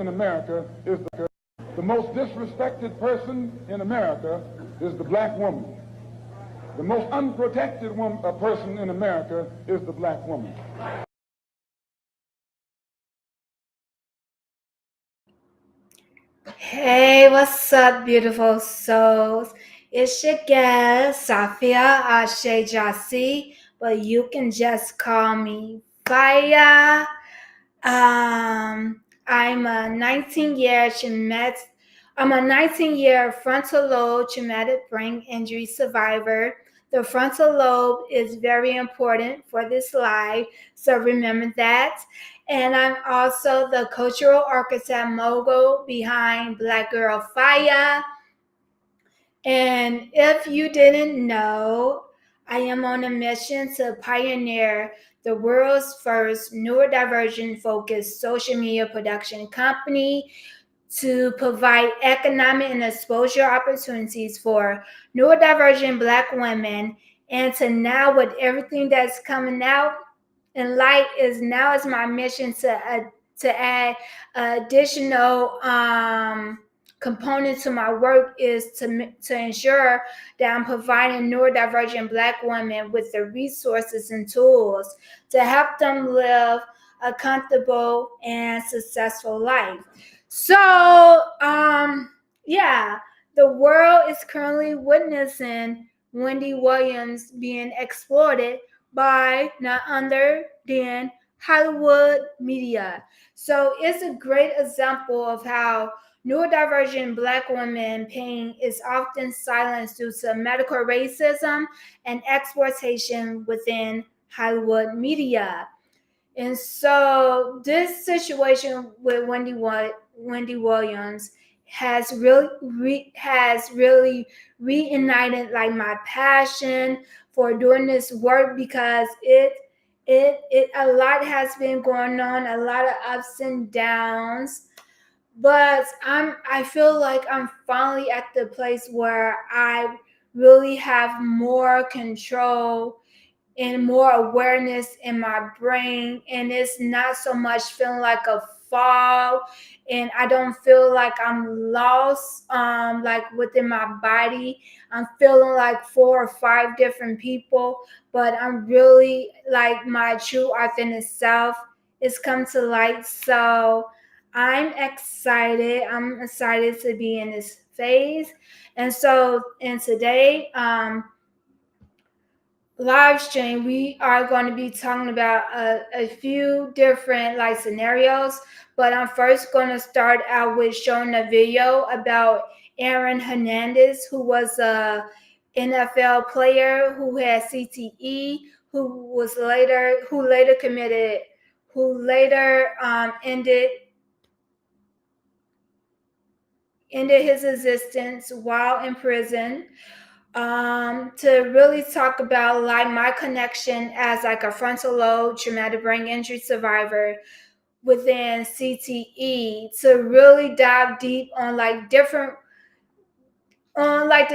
in America is the most disrespected person in America is the black woman. The most unprotected person in America is the black woman. Hey, what's up, beautiful souls? It's your girl, Safia Ashe Jassi, but you can just call me Fire. I'm a 19-year frontal lobe traumatic brain injury survivor. The frontal lobe is very important for this life, so remember that. And I'm also the cultural architect mogul behind Black Girl Fire. And if you didn't know, I am on a mission to pioneer the world's first neurodivergent focused social media production company to provide economic and exposure opportunities for neurodivergent Black women. And to now, with everything that's coming out in light, is my mission to add additional component to my work is to ensure that I'm providing neurodivergent Black women with the resources and tools to help them live a comfortable and successful life. So, the world is currently witnessing Wendy Williams being exploited by none other than Hollywood media. So it's a great example of how neurodivergent Black women pain is often silenced due to medical racism and exploitation within Hollywood media. And so this situation with Wendy Williams has really reignited like my passion for doing this work, because it a lot has been going on, a lot of ups and downs, but I feel like I'm finally at the place where I really have more control and more awareness in my brain, and it's not so much feeling like a fog, and I don't feel like I'm lost like within my body. I'm feeling like 4 or 5 different people, but I'm really like my true authentic self is come to light. So I'm excited to be in this phase. And today live stream, we are going to be talking about a few different like scenarios, but I'm first going to start out with showing a video about Aaron Hernandez, who was a NFL player who had CTE, who later ended his existence while in prison. To really talk about like my connection as like a frontal lobe traumatic brain injury survivor within CTE, to really dive deep on like the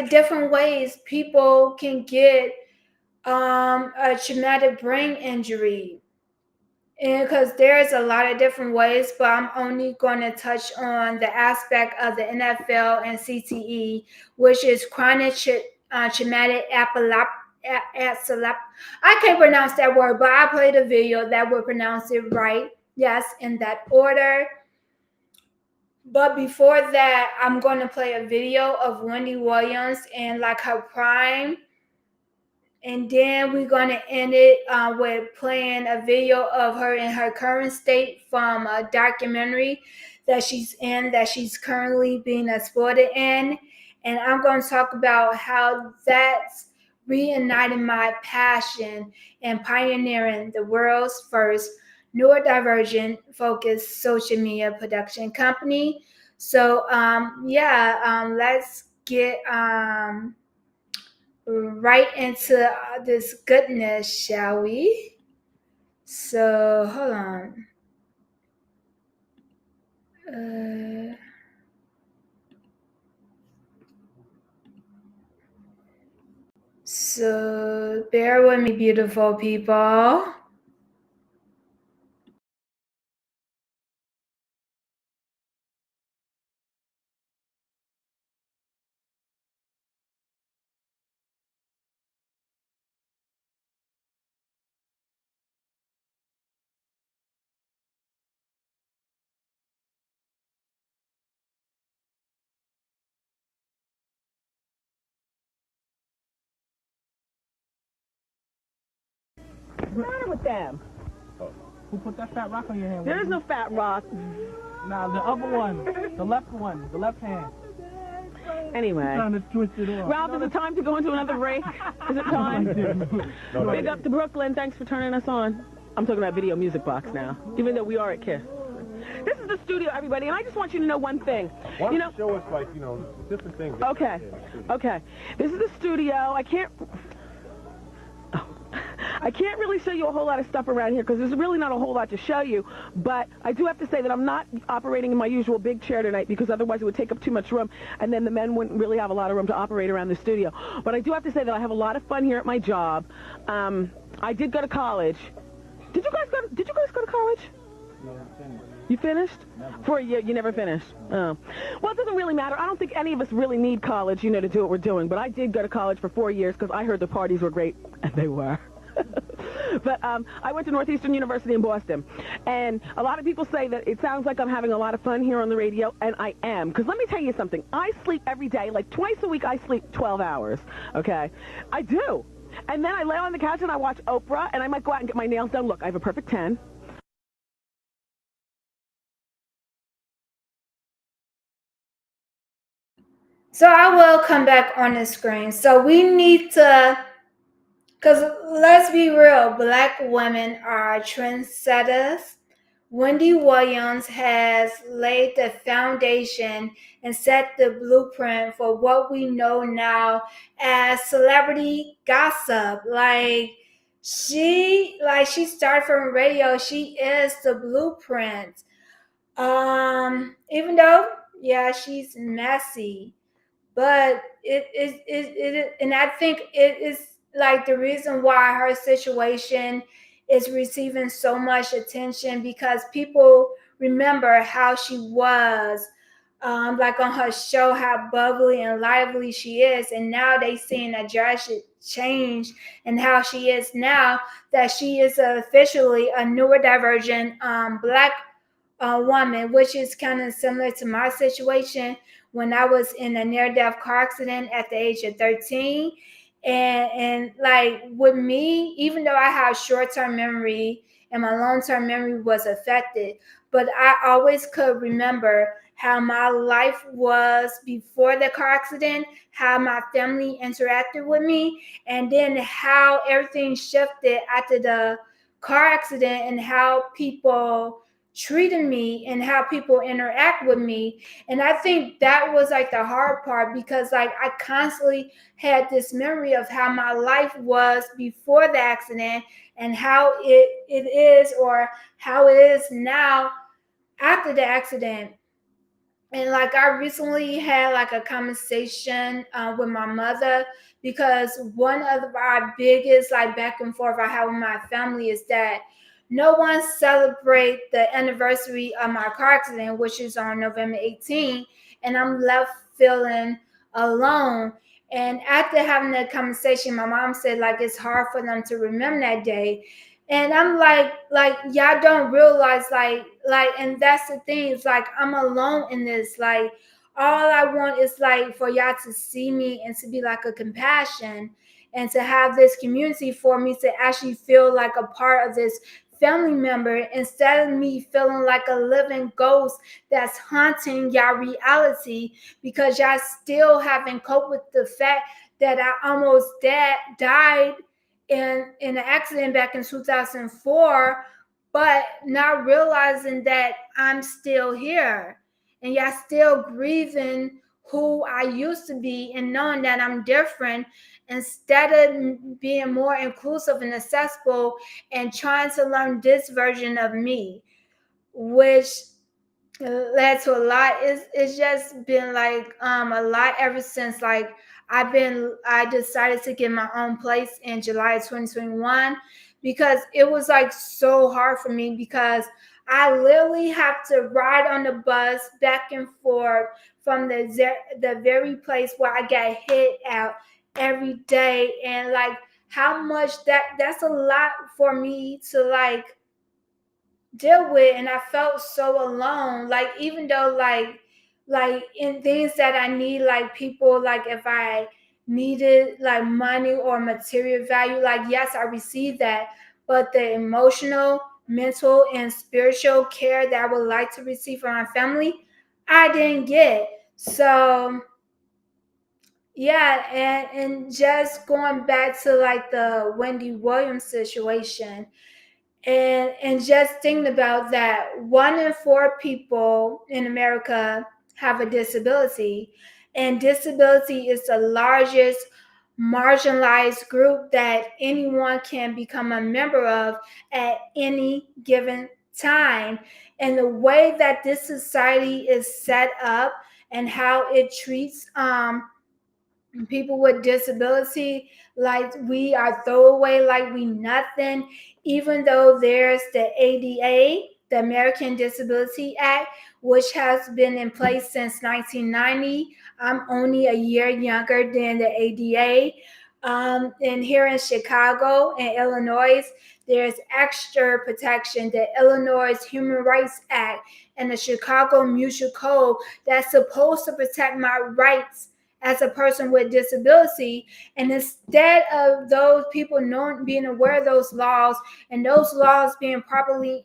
different ways people can get a traumatic brain injury. And because there's a lot of different ways, but I'm only going to touch on the aspect of the NFL and CTE, which is chronic traumatic I can't pronounce that word, but I played a video that would pronounce it right. Yes, in that order. But before that, I'm going to play a video of Wendy Williams and like her prime, and then we're going to end it with playing a video of her in her current state from a documentary that she's in, that she's currently being exploited in. And I'm going to talk about how that's reigniting my passion and pioneering the world's first neurodivergent focused social media production company. So let's get right into this goodness, shall we? So hold on. So bear with me, beautiful people. What's the matter with them? Who put that fat rock on your hand? There is no fat rock. Nah, the other one. The left one. The left hand. Anyway. Trying to twist it off. Ralph, is it time to go into another break? Is it time? Big up to Brooklyn. Thanks for turning us on. I'm talking about Video Music Box now, even though we are at KISS. This is the studio, everybody, and I just want you to know one thing. Why don't you show us, like, different things? Okay. This is the studio. I can't really show you a whole lot of stuff around here because there's really not a whole lot to show you, but I do have to say that I'm not operating in my usual big chair tonight because otherwise it would take up too much room and then the men wouldn't really have a lot of room to operate around the studio. But I do have to say that I have a lot of fun here at my job. I did go to college. Did you guys go to college? Yeah, finished. You finished? Never. For a year, you never finished? Oh. Well, it doesn't really matter. I don't think any of us really need college, to do what we're doing. But I did go to college for 4 years because I heard the parties were great, and they were. But I went to Northeastern University in Boston, and a lot of people say that it sounds like I'm having a lot of fun here on the radio, and I am. Because let me tell you something. I sleep every day. Like twice a week, I sleep 12 hours, okay? I do. And then I lay on the couch and I watch Oprah, and I might go out and get my nails done. Look, I have a perfect 10. So I will come back on the screen. So we need to, because let's be real, Black women are trendsetters. Wendy Williams has laid the foundation and set the blueprint for what we know now as celebrity gossip. She started from radio. She is the blueprint. Even though, yeah, she's messy, but and I think it is like the reason why her situation is receiving so much attention because people remember how she was, like on her show, how bubbly and lively she is, and now they seeing a drastic change in how she is now that she is officially a neurodivergent Black woman, which is kind of similar to my situation when I was in a near-death car accident at the age of 13. And like with me, even though I have short-term memory and my long-term memory was affected, but I always could remember how my life was before the car accident, how my family interacted with me, and then how everything shifted after the car accident and how people treated me and how people interact with me. And I think that was like the hard part because like I constantly had this memory of how my life was before the accident and how it is or how it is now after the accident. And like I recently had like a conversation with my mother because one of our biggest like back and forth I have with my family is that no one celebrate the anniversary of my car accident, which is on November 18th, and I'm left feeling alone. And after having that conversation, my mom said like it's hard for them to remember that day. And I'm like y'all don't realize like and that's the thing, it's like I'm alone in this. Like all I want is like for y'all to see me and to be like a compassion and to have this community for me to actually feel like a part of this family member instead of me feeling like a living ghost that's haunting y'all reality because y'all still haven't coped with the fact that I almost died in an accident back in 2004, but not realizing that I'm still here and y'all still grieving who I used to be and knowing that I'm different instead of being more inclusive and accessible and trying to learn this version of me, which led to a lot. It's just been like a lot ever since like I decided to get my own place in July of 2021 because it was like so hard for me because I literally have to ride on the bus back and forth from the very place where I got hit out every day, and like how much that's a lot for me to like deal with. And I felt so alone, like even though like in things that I need, like people, like if I needed like money or material value, like yes, I received that, but the emotional, mental, and spiritual care that I would like to receive from my family, I didn't get. So yeah, and just going back to like the Wendy Williams situation, and just thinking about that, 1 in 4 people in America have a disability, and disability is the largest marginalized group that anyone can become a member of at any given time. And the way that this society is set up and how it treats people with disability like we are throwaway, like we nothing, even though there's the ADA, the American Disability Act, which has been in place since 1990. I'm only a year younger than the ADA. And here in Chicago and Illinois, there's extra protection, the Illinois Human Rights Act and the Chicago Mutual Code that's supposed to protect my rights as a person with disability. And instead of those people being aware of those laws and those laws being properly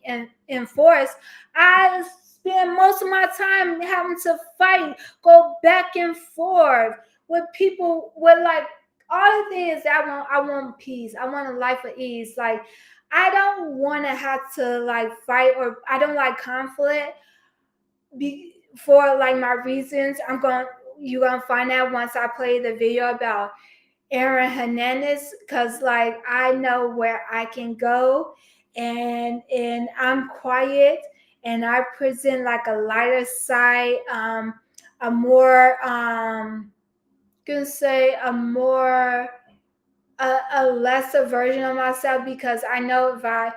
enforced, I spend most of my time having to fight, go back and forth with people with like all the things that I want peace. I want a life of ease. Like I don't want to have to like fight, or I don't like conflict for like my reasons. You're gonna find out once I play the video about Aaron Hernandez, because like I know where I can go, and I'm quiet and I present like a lighter side, a more can say a lesser version of myself, because I know if I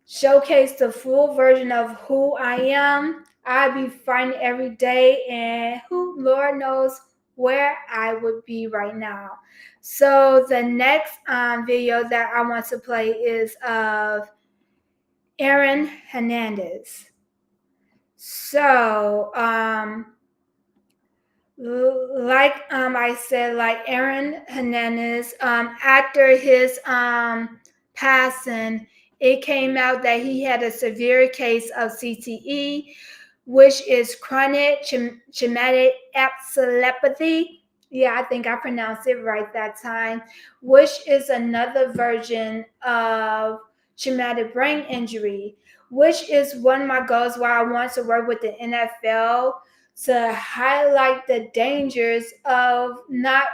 showcase the full version of who I am, I'd be fighting every day, and who Lord knows where I would be right now. So the next video that I want to play is of Aaron Hernandez. So like I said, like Aaron Hernandez, after his passing, it came out that he had a severe case of CTE, which is chronic traumatic encephalopathy. Yeah, I think I pronounced it right that time, which is another version of traumatic brain injury, which is one of my goals why I want to work with the NFL to highlight the dangers of not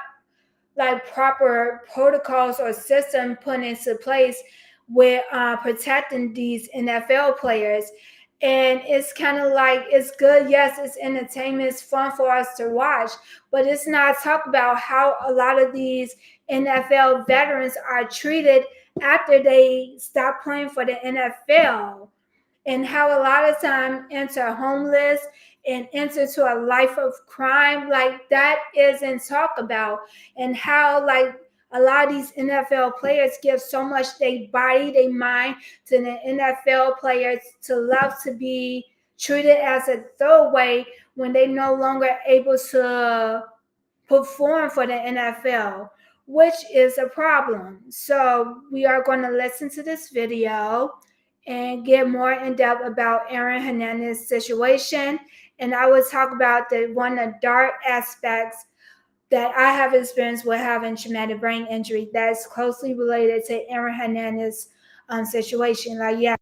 like proper protocols or system put into place with protecting these NFL players. And it's kind of like, it's good, yes, it's entertainment, it's fun for us to watch, but it's not talk about how a lot of these NFL veterans are treated after they stop playing for the NFL, and how a lot of time enter homeless and enter to a life of crime. Like that isn't talked about, and how like a lot of these NFL players give so much their body, their mind to the NFL players to love to be treated as a throwaway when they no longer able to perform for the NFL, which is a problem. So we are going to listen to this video and get more in depth about Aaron Hernandez's situation. And I will talk about one of the dark aspects that I have experienced with having traumatic brain injury that is closely related to Aaron Hernandez's situation. Like, yeah.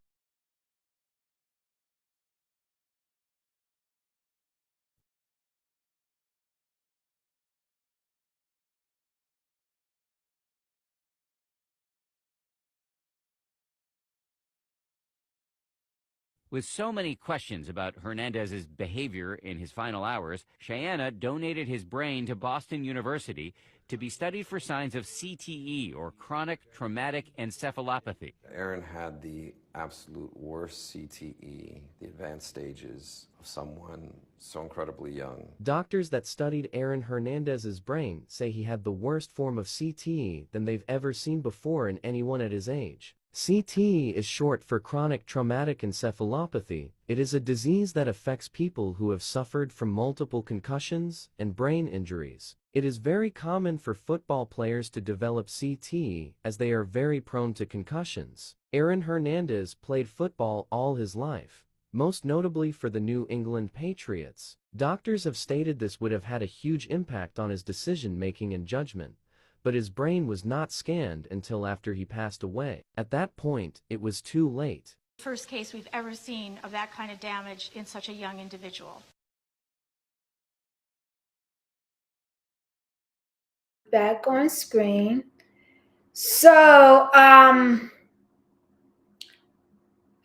With so many questions about Hernandez's behavior in his final hours, Cheyenne donated his brain to Boston University to be studied for signs of CTE, or chronic traumatic encephalopathy. Aaron had the absolute worst CTE, the advanced stages of someone so incredibly young. Doctors that studied Aaron Hernandez's brain say he had the worst form of CTE than they've ever seen before in anyone at his age. CTE is short for chronic traumatic encephalopathy. It is a disease that affects people who have suffered from multiple concussions and brain injuries. It is very common for football players to develop CTE as they are very prone to concussions. Aaron Hernandez played football all his life, most notably for the New England Patriots. Doctors have stated this would have had a huge impact on his decision-making and judgment, but his brain was not scanned until after he passed away. At that point, it was too late. First case we've ever seen of that kind of damage in such a young individual. Back on screen. So,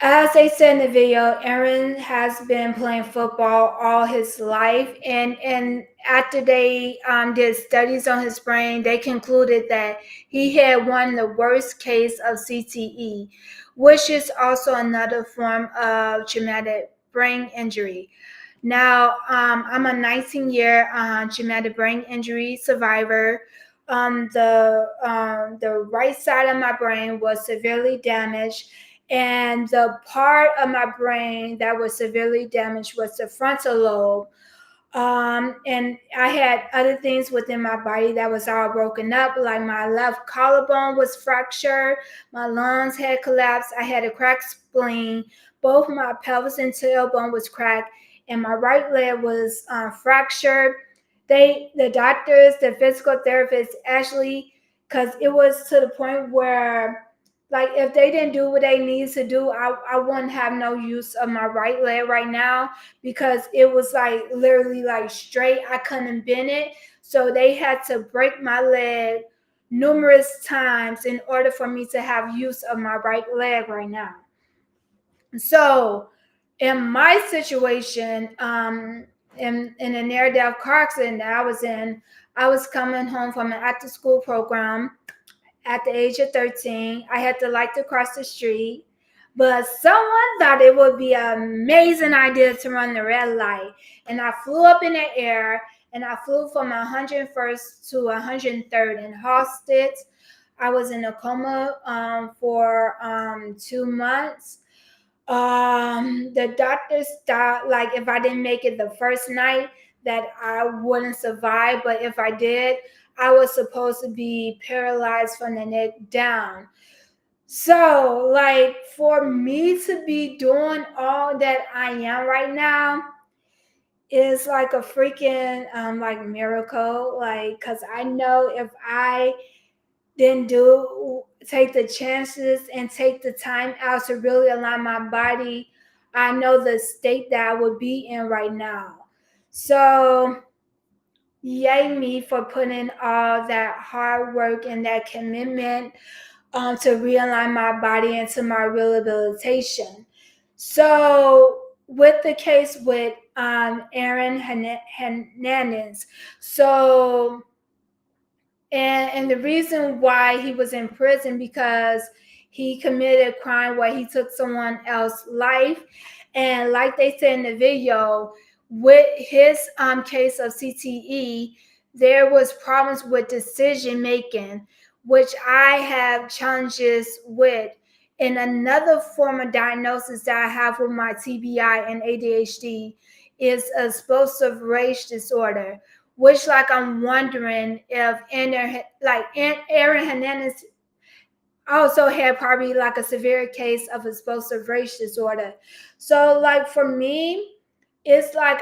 as they said in the video, Aaron has been playing football all his life, and after they did studies on his brain, they concluded that he had one of the worst case of CTE, which is also another form of traumatic brain injury. Now, I'm a 19-year traumatic brain injury survivor. The right side of my brain was severely damaged, and the part of my brain that was severely damaged was the frontal lobe. And I had other things within my body that was all broken up, like my left collarbone was fractured, my lungs had collapsed, I had a cracked spleen, both my pelvis and tailbone was cracked, and my right leg was fractured. The doctors, the physical therapists actually, because it was to the point where, like, if they didn't do what they needed to do, I wouldn't have no use of my right leg right now, because it was like literally like straight. I couldn't bend it. So they had to break my leg numerous times in order for me to have use of my right leg right now. So in my situation, in a near-death car accident that I was in, I was coming home from an after-school program at the age of 13. I had to like to cross the street, but someone thought it would be an amazing idea to run the red light. And I flew up in the air, and I flew from 101st to 103rd in Halstead. I was in a coma for 2 months. The doctors thought, like, if I didn't make it the first night, that I wouldn't survive, but if I did, I was supposed to be paralyzed from the neck down. So, like, for me to be doing all that I am right now is like a freaking like miracle. Like, because I know if I didn't take the chances and take the time out to really align my body, I know the state that I would be in right now. So yay me for putting all that hard work and that commitment to realign my body into my rehabilitation. So with the case with Aaron Hernandez, so and the reason why he was in prison, because he committed a crime where he took someone else's life, and like they said in the video, with his case of CTE, there was problems with decision making, which I have challenges with. And another form of diagnosis that I have with my TBI and ADHD is explosive rage disorder, which, like, I'm wondering if Aaron Hernandez also had probably like a severe case of explosive rage disorder. So, like, for me, it's like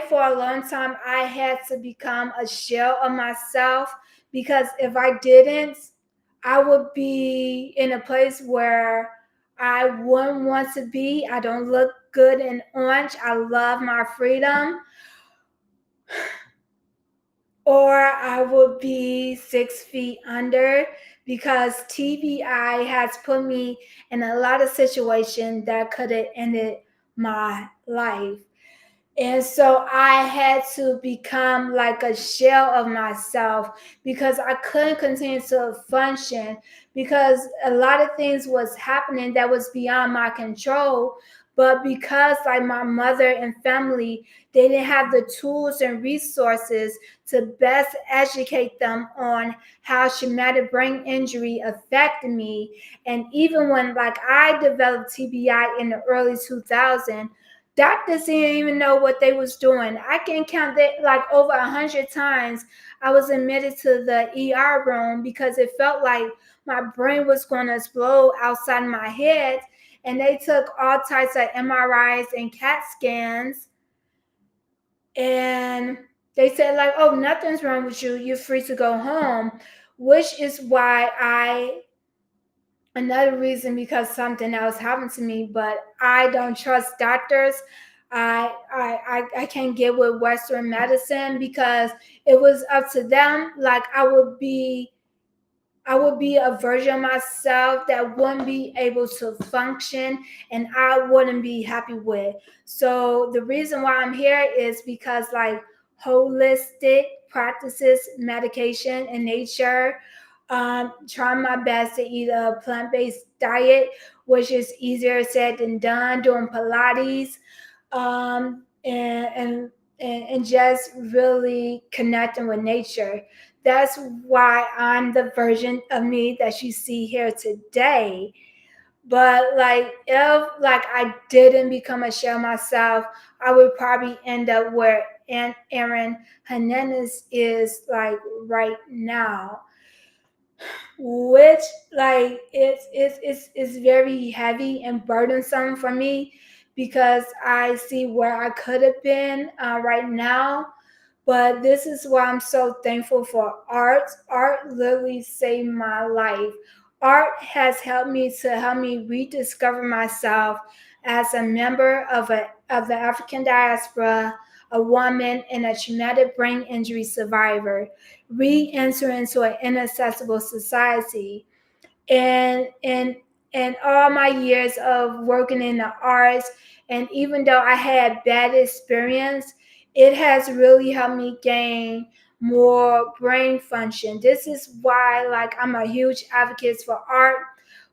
for a long time, I had to become a shell of myself, because if I didn't, I would be in a place where I wouldn't want to be. I don't look good in orange. I love my freedom. Or I would be 6 feet under, because TBI has put me in a lot of situations that could have ended my life. And so I had to become like a shell of myself, because I couldn't continue to function, because a lot of things was happening that was beyond my control. But because like my mother and family, they didn't have the tools and resources to best educate them on how traumatic brain injury affected me. And even when like I developed TBI in the early 2000s, doctors didn't even know what they was doing. I can count that like over 100 times I was admitted to the ER room because it felt like my brain was going to explode outside my head. And they took all types of MRIs and CAT scans. And they said like, oh, nothing's wrong with you. You're free to go home, which is why another reason because something else happened to me, but I don't trust doctors. I can't get with Western medicine because it was up to them. Like I would be a version of myself that wouldn't be able to function and I wouldn't be happy with. So the reason why I'm here is because like holistic practices, medication and nature, trying my best to eat a plant-based diet, which is easier said than done, doing Pilates, and just really connecting with nature. That's why I'm the version of me that you see here today. But like if like I didn't become a shell myself, I would probably end up where Aunt Erin Hernandez is like right now, which like it's very heavy and burdensome for me because I see where I could have been right now. But this is why I'm so thankful for art. Art literally saved my life. Art has helped me rediscover myself as a member of the African diaspora, a woman, and a traumatic brain injury survivor, re-enter into an inaccessible society. And all my years of working in the arts, and even though I had bad experience, it has really helped me gain more brain function. This is why like I'm a huge advocate for art,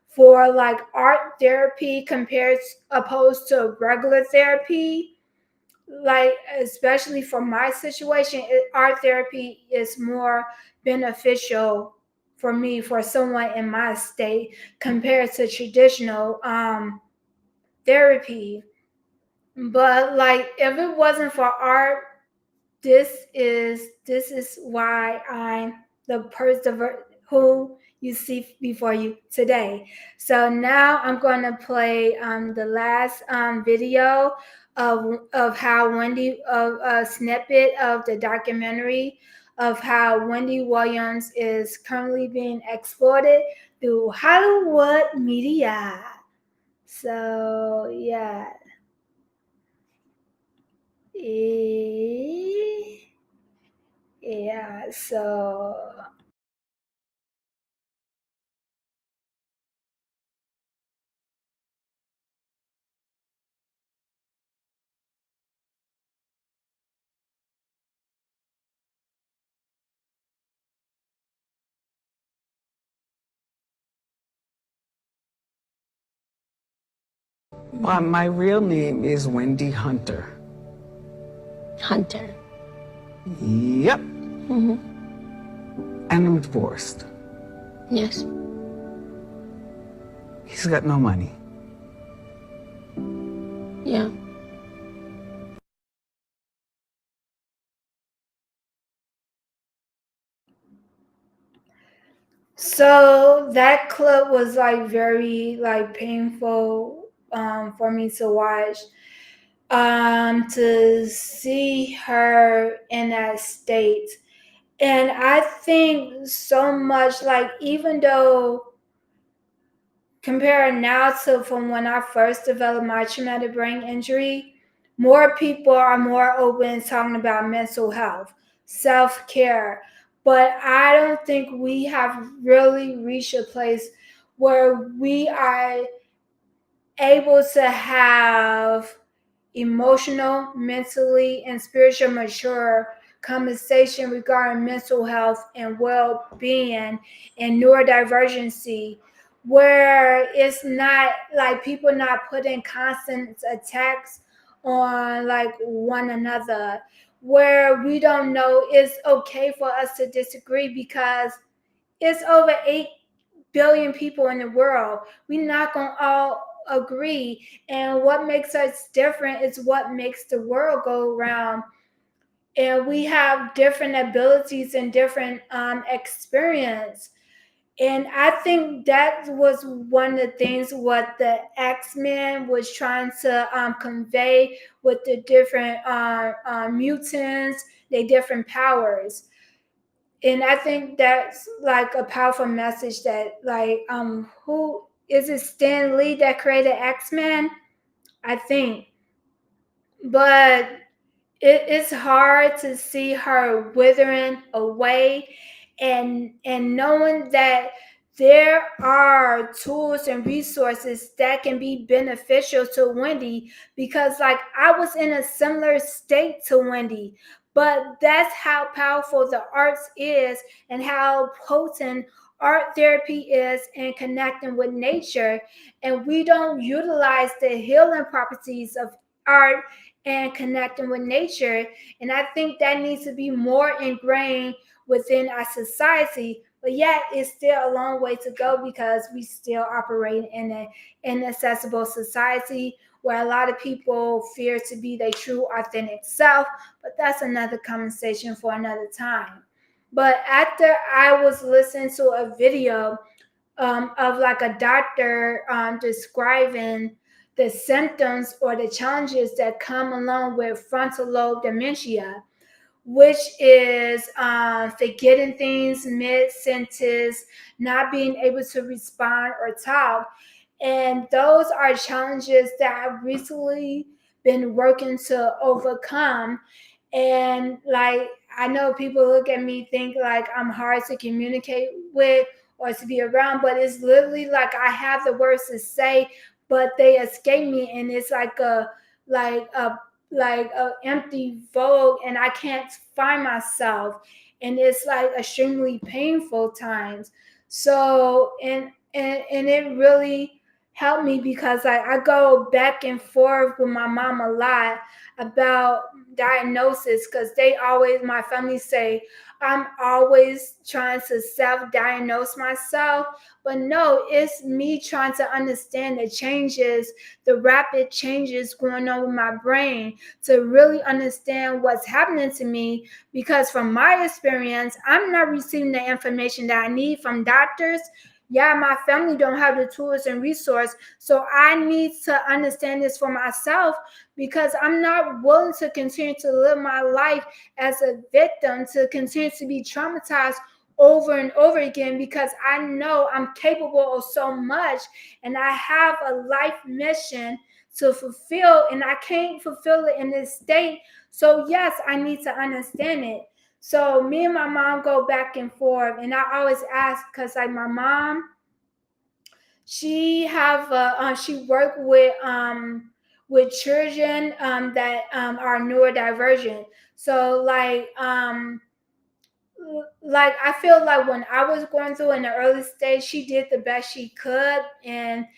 for like art therapy compared opposed to regular therapy. Like especially for my situation, art therapy is more beneficial for me, for someone in my state, compared to traditional therapy. But like if it wasn't for art, this is why I'm the person who you see before you today. So now I'm going to play the last video of how Wendy, of a snippet of the documentary of how Wendy Williams is currently being exploited through Hollywood media. So yeah. Yeah, so My real name is Wendy Hunter. Hunter. Yep. Mm-hmm. And I'm divorced. Yes. He's got no money. Yeah. so that clip was like very like painful for me to watch. To see her in that state. And I think so much like even though compared now to from when I first developed my traumatic brain injury, more people are more open talking about mental health, self-care. But I don't think we have really reached a place where we are able to have emotional, mentally, and spiritual mature conversation regarding mental health and well-being and neurodivergency where it's not like people not putting constant attacks on like one another, where we don't know it's okay for us to disagree because it's over 8 billion people in the world. We're not going to all agree. And what makes us different is what makes the world go around. And we have different abilities and different experience. And I think that was one of the things what the X-Men was trying to convey with the different mutants, their different powers. And I think that's like a powerful message that like who is it, Stan Lee that created X-Men? I think. But it's hard to see her withering away, and knowing that there are tools and resources that can be beneficial to Wendy, because like I was in a similar state to Wendy, but that's how powerful the arts is and how potent art therapy is in connecting with nature. And we don't utilize the healing properties of art and connecting with nature. And I think that needs to be more ingrained within our society. But yet, it's still a long way to go because we still operate in an inaccessible society where a lot of people fear to be their true, authentic self. But that's another conversation for another time. But after I was listening to a video of like a doctor describing the symptoms or the challenges that come along with frontal lobe dementia, which is forgetting things mid-sentence, not being able to respond or talk. And those are challenges that I've recently been working to overcome. And like, I know people look at me, think like I'm hard to communicate with or to be around, but it's literally like I have the words to say, but they escape me, and it's like a empty void, and I can't find myself, and it's like extremely painful times. So and it really helped me because I go back and forth with my mom a lot about diagnosis, because they always, my family say I'm always trying to self-diagnose myself. But no, it's me trying to understand the changes, the rapid changes going on with my brain, to really understand what's happening to me. Because from my experience, I'm not receiving the information that I need from doctors. Yeah, my family don't have the tools and resources. So I need to understand this for myself, because I'm not willing to continue to live my life as a victim, to continue to be traumatized over and over again, because I know I'm capable of so much and I have a life mission to fulfill, and I can't fulfill it in this state. So yes, I need to understand it. So me and my mom go back and forth, and I always ask, because like my mom, she she worked with children that are neurodivergent. So like I feel like when I was going through in the early stage, she did the best she could, and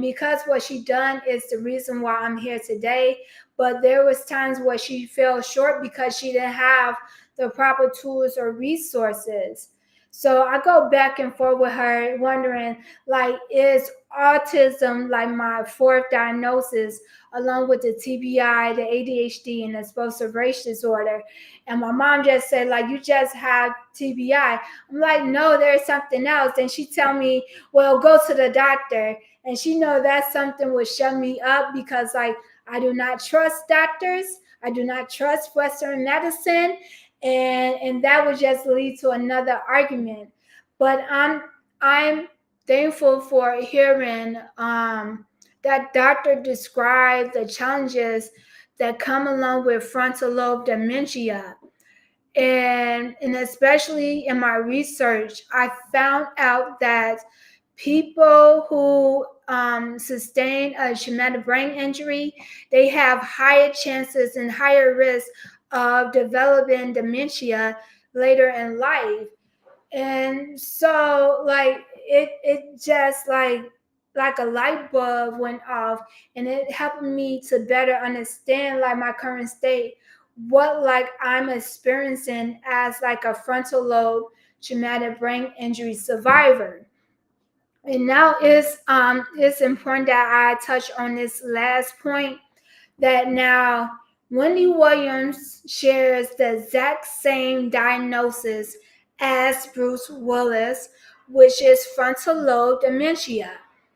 because what she done is the reason why I'm here today. But there was times where she fell short because she didn't have the proper tools or resources. So I go back and forth with her, wondering, like, is autism like my fourth diagnosis, along with the TBI, the ADHD, and the explosive rage disorder? And my mom just said, like, you just have TBI. I'm like, no, there's something else. And she tell me, well, go to the doctor. And she know that something would shut me up, because like I do not trust doctors. I do not trust Western medicine. And that would just lead to another argument. But I'm thankful for hearing that doctor describe the challenges that come along with frontal lobe dementia. And especially in my research, I found out that people who sustain a traumatic brain injury, they have higher chances and higher risk of developing dementia later in life. And so like it just like a light bulb went off, and it helped me to better understand like my current state, what like I'm experiencing as like a frontal lobe traumatic brain injury survivor. And now it's important that I touch on this last point, that now Wendy Williams shares the exact same diagnosis as Bruce Willis, which is frontal lobe dementia.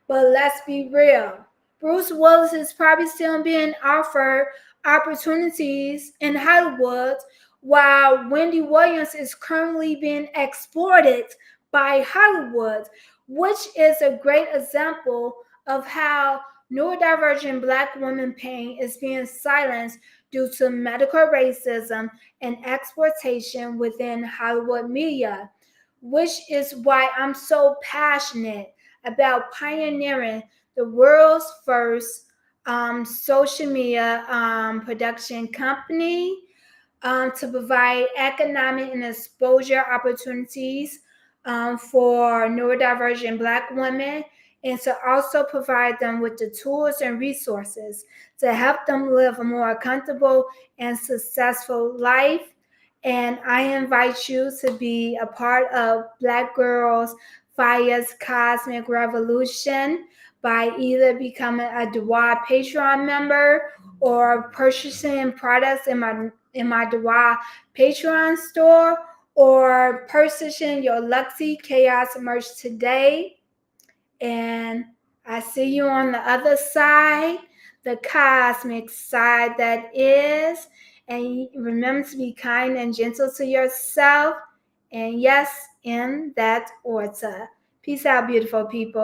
But let's be real. Bruce Willis is probably still being offered opportunities in Hollywood, while Wendy Williams is currently being exploited by Hollywood, which is a great example of how neurodivergent Black women pain is being silenced due to medical racism and exploitation within Hollywood media, which is why I'm so passionate about pioneering the world's first social media production company to provide economic and exposure opportunities for neurodivergent Black women, and to also provide them with the tools and resources to help them live a more comfortable and successful life. And I invite you to be a part of Black Girls Fire's Cosmic Revolution by either becoming a DeWa Patreon member or purchasing products in my DeWa Patreon store, or purchasing your Luxy Chaos merch today. And I see you on the other side, the cosmic side that is. And remember to be kind and gentle to yourself. And yes, in that order. Peace out, beautiful people.